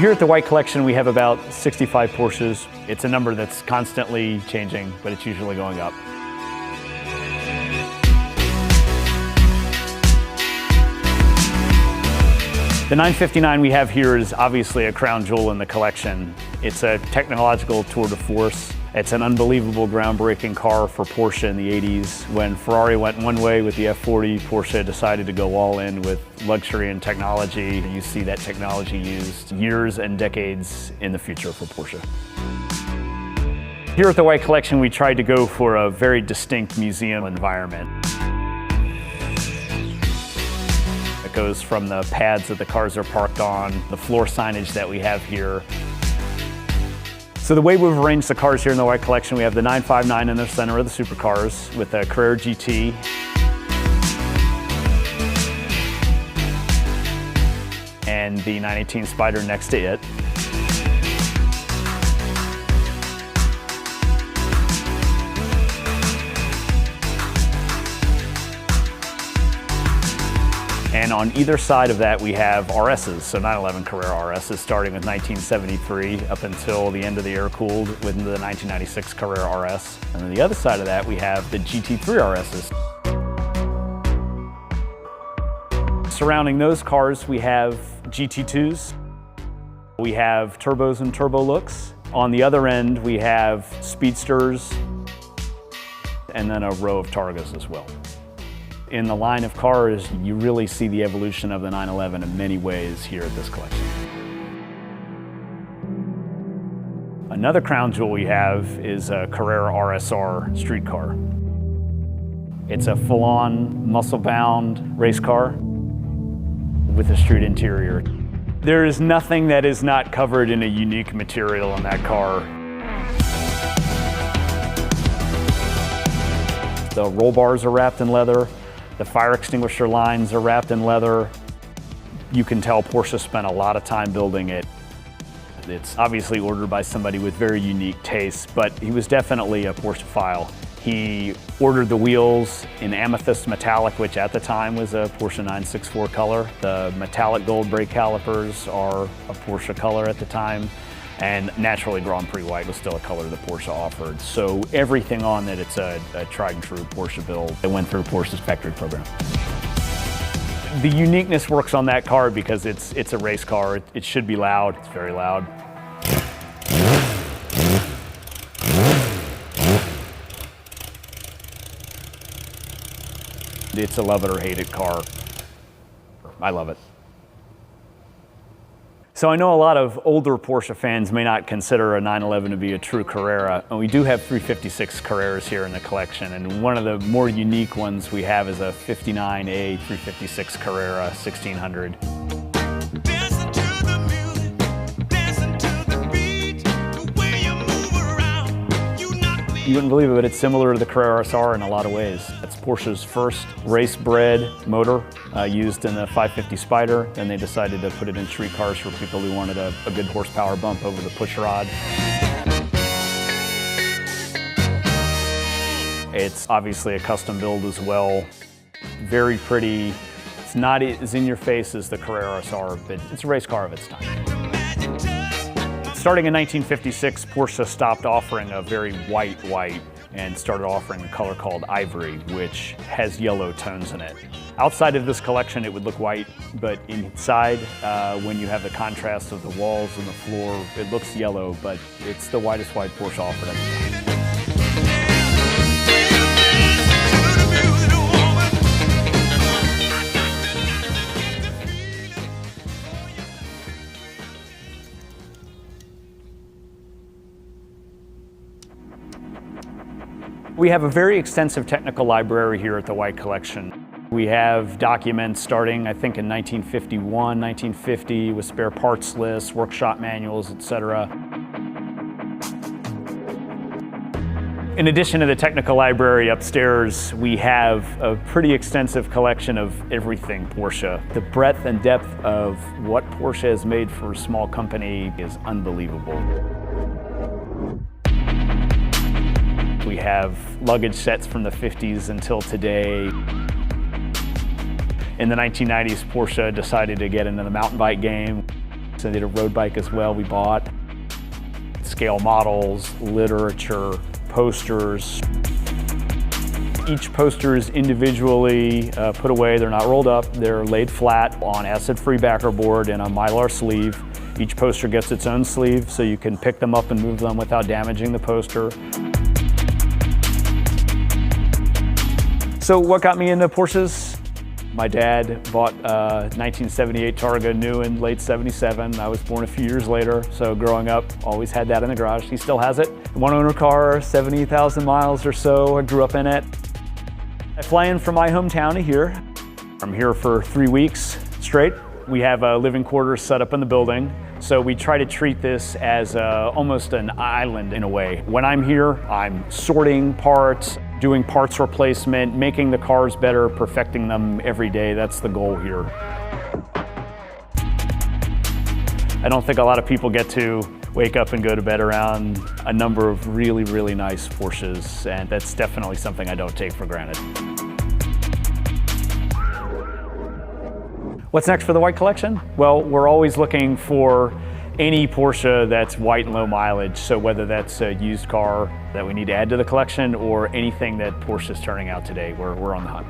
Here at the White Collection, we have about 65 Porsches. It's a number that's constantly changing, but it's usually going up. The 959 we have here is obviously a crown jewel in the collection. It's a technological tour de force. It's an unbelievable groundbreaking car for Porsche in the 80s. When Ferrari went one way with the F40, Porsche decided to go all in with luxury and technology. You see that technology used years and decades in the future for Porsche. Here at the White Collection, we tried to go for a very distinct museum environment. It goes from the pads that the cars are parked on, the floor signage that we have here. So the way we've arranged the cars here in the White Collection, we have the 959 in the center of the supercars with a Carrera GT. And the 918 Spider next to it. And on either side of that, we have RSs, so 911 Carrera RSs, starting with 1973 up until the end of the air-cooled with the 1996 Carrera RS. And on the other side of that, we have the GT3 RSs. Surrounding those cars, we have GT2s. We have turbos and turbo looks. On the other end, we have speedsters, and then a row of Targas as well. In the line of cars, you really see the evolution of the 911 in many ways here at this collection. Another crown jewel we have is a Carrera RSR street car. It's a full-on, muscle-bound race car with a street interior. There is nothing that is not covered in a unique material in that car. The roll bars are wrapped in leather. The fire extinguisher lines are wrapped in leather. You can tell Porsche spent a lot of time building it. It's obviously ordered by somebody with very unique tastes, but he was definitely a Porsche-phile. He ordered the wheels in amethyst metallic, which at the time was a Porsche 964 color. The metallic gold brake calipers are a Porsche color at the time. And naturally, Grand Prix white was still a color that Porsche offered. So everything on it, it's a tried and true Porsche build. It went through Porsche's factory program. The uniqueness works on that car because it's a race car. It should be loud. It's very loud. It's a love it or hate it car. I love it. So I know a lot of older Porsche fans may not consider a 911 to be a true Carrera, and we do have 356 Carreras here in the collection, and one of the more unique ones we have is a 59A 356 Carrera 1600. You wouldn't believe it, but it's similar to the Carrera RSR in a lot of ways. It's Porsche's first race-bred motor used in the 550 Spider, and they decided to put it in street cars for people who wanted a good horsepower bump over the push rod. It's obviously a custom build as well. Very pretty. It's not as in your face as the Carrera RSR, but it's a race car of its time. Starting in 1956, Porsche stopped offering a very white and started offering a color called ivory, which has yellow tones in it. Outside of this collection, it would look white, but inside, when you have the contrast of the walls and the floor, it looks yellow, but it's the whitest white Porsche offered at the time. We have a very extensive technical library here at the White Collection. We have documents starting, I think, in 1951, 1950, with spare parts lists, workshop manuals, etc. In addition to the technical library upstairs, we have a pretty extensive collection of everything Porsche. The breadth and depth of what Porsche has made for a small company is unbelievable. We have luggage sets from the 50s until today. In the 1990s, Porsche decided to get into the mountain bike game. So they did a road bike as well we bought. Scale models, literature, posters. Each poster is individually put away. They're not rolled up. They're laid flat on acid-free backer board and a Mylar sleeve. Each poster gets its own sleeve, so you can pick them up and move them without damaging the poster. So what got me into Porsches? My dad bought a 1978 Targa new in late 77. I was born a few years later, so growing up, always had that in the garage. He still has it. One owner car, 70,000 miles or so. I grew up in it. I fly in from my hometown to here. I'm here for 3 weeks straight. We have living quarters set up in the building, so we try to treat this as almost an island in a way. When I'm here, I'm sorting parts, doing parts replacement, making the cars better, perfecting them every day. That's the goal here. I don't think a lot of people get to wake up and go to bed around a number of really, really nice Porsches, and that's definitely something I don't take for granted. What's next for the white collection? Well, we're always looking for any Porsche that's white and low mileage, so whether that's a used car that we need to add to the collection or anything that Porsche is turning out today, we're on the hunt.